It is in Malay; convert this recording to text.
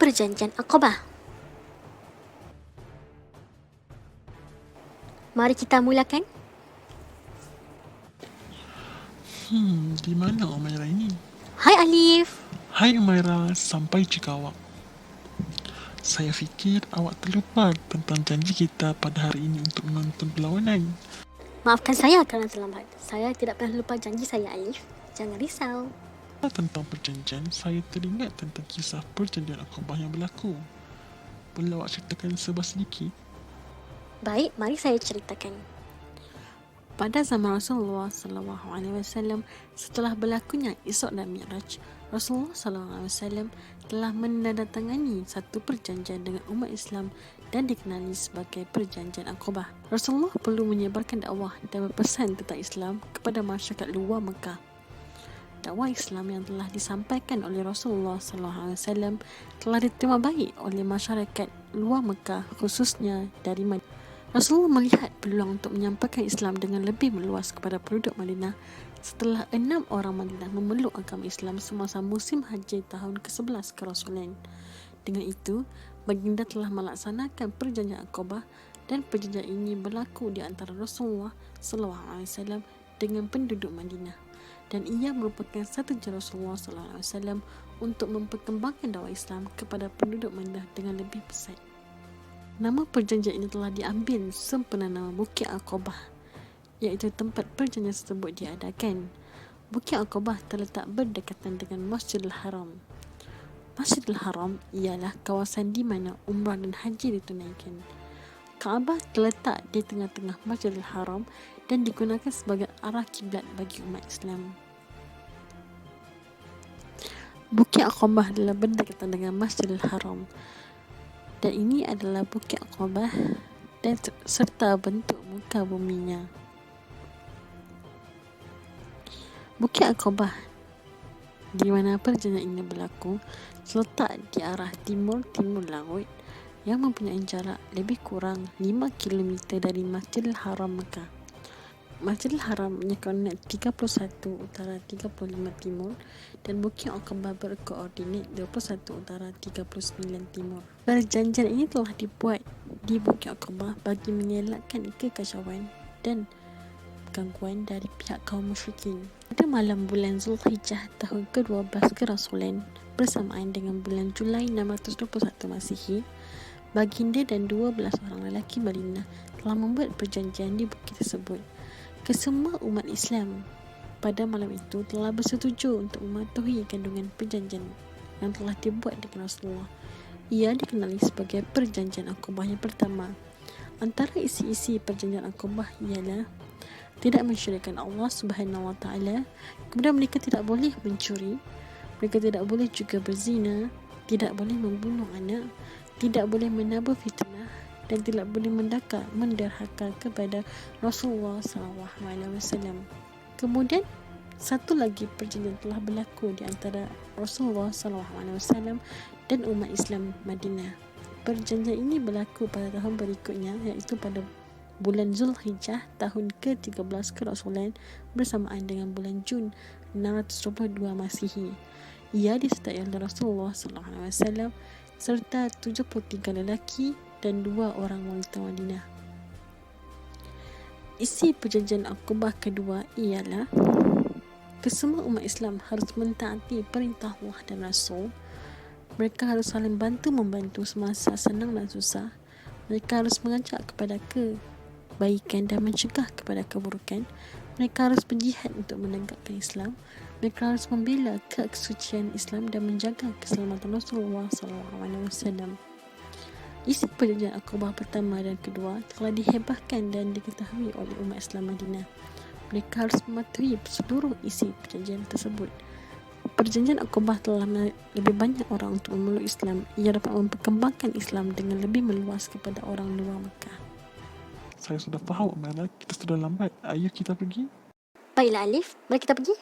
Perjanjian Aqabah. Mari kita mulakan. Di mana Umairah ini? Hai Alif. Hai Umairah, sampai juga awak. Saya fikir awak terlupa tentang janji kita pada hari ini untuk menonton perlawanan. Maafkan saya kerana terlambat. Saya tidak pernah lupa janji saya, Alif. Jangan risau. Tentang perjanjian, saya teringat tentang kisah perjanjian Aqabah yang berlaku. Boleh awak ceritakan sedikit? Baik, mari saya ceritakan. Pada zaman Rasulullah SAW, setelah berlakunya Isra' dan Mi'raj, Rasulullah SAW telah menandatangani satu perjanjian dengan umat Islam dan dikenali sebagai Perjanjian Aqabah. Rasulullah perlu menyebarkan dakwah dan berpesan tentang Islam kepada masyarakat luar Mekah. Dakwah Islam yang telah disampaikan oleh Rasulullah SAW telah diterima baik oleh masyarakat luar Mekah, khususnya dari Madinah. Rasulullah melihat peluang untuk menyampaikan Islam dengan lebih meluas kepada penduduk Madinah setelah 6 orang Madinah memeluk agama Islam semasa musim haji tahun ke-11 kerasulan. Dengan itu, baginda telah melaksanakan perjanjian Aqabah dan perjanjian ini berlaku di antara Rasulullah SAW dengan penduduk Madinah. Dan ia merupakan strategi Rasulullah SAW untuk memperkembangkan dakwah Islam kepada penduduk Madinah dengan lebih pesat. Nama perjanjian ini telah diambil sempena nama Bukit Aqabah, iaitu tempat perjanjian tersebut diadakan. Bukit Aqabah terletak berdekatan dengan Masjidil Haram. Masjidil Haram ialah kawasan di mana umrah dan haji ditunaikan. Kaabah terletak di tengah-tengah Masjidil Haram dan digunakan sebagai arah kiblat bagi umat Islam. Bukit Aqabah adalah berdekatan dengan Masjidil Haram. Dan ini adalah Bukit Aqabah dan serta bentuk muka buminya. Bukit Aqabah di mana perjanjian ini berlaku terletak di arah timur-timur laut yang mempunyai jarak lebih kurang 5 km dari Masjidil Haram Mekah. Masjidil Haram punya koordinat 31 utara 35 timur dan Bukit Aqabah berkoordinat 21 utara 39 timur. Perjanjian ini telah dibuat di Bukit Aqabah bagi mengelakkan kekacauan dan gangguan dari pihak kaum musyrikin. Pada malam bulan Zulhijjah tahun ke-12 kerasulan bersamaan dengan bulan Julai 621 Masihi, baginda dan 12 orang lelaki Madinah telah membuat perjanjian di bukit tersebut. Kesemua umat Islam pada malam itu telah bersetuju untuk mematuhi kandungan perjanjian yang telah dibuat dengan Rasulullah. Ia dikenali sebagai Perjanjian Aqabah yang pertama. Antara isi-isi Perjanjian Aqabah ialah tidak mensyirikkan Allah Subhanahu Wa Taala, kemudian mereka tidak boleh mencuri, mereka tidak boleh juga berzina, tidak boleh membunuh anak, tidak boleh menabur fitnah dan tidak boleh menderhaka kepada Rasulullah SAW. Kemudian satu lagi perjanjian telah berlaku di antara Rasulullah SAW dan umat Islam Madinah. Perjanjian ini berlaku pada tahun berikutnya, iaitu pada bulan Zulhijjah tahun ke-13 kerasulan bersamaan dengan bulan Jun 622 Masihi. Ia disertai oleh Rasulullah SAW serta 73 lelaki dan 2 orang wanita Madinah. Isi perjanjian Aqabah kedua ialah kesemua umat Islam harus mentaati perintah Allah dan Rasul. Mereka harus saling bantu-membantu semasa senang dan susah. Mereka harus mengajak kepada kebaikan dan mencegah kepada keburukan. Mereka harus berjihad untuk menegakkan Islam. Mereka harus membela kesucian Islam dan menjaga keselamatan Rasulullah SAW. Isi perjanjian Aqabah pertama dan kedua telah dihebahkan dan diketahui oleh umat Islam Madinah. Mereka harus mematuhi seluruh isi perjanjian tersebut. Perjanjian Aqabah telah lebih banyak orang untuk memeluk Islam. Ia dapat memperkembangkan Islam dengan lebih meluas kepada orang luar Mekah. Saya sudah faham Umairah, kita sudah lambat. Ayo kita pergi. Baiklah Alif, mari kita pergi.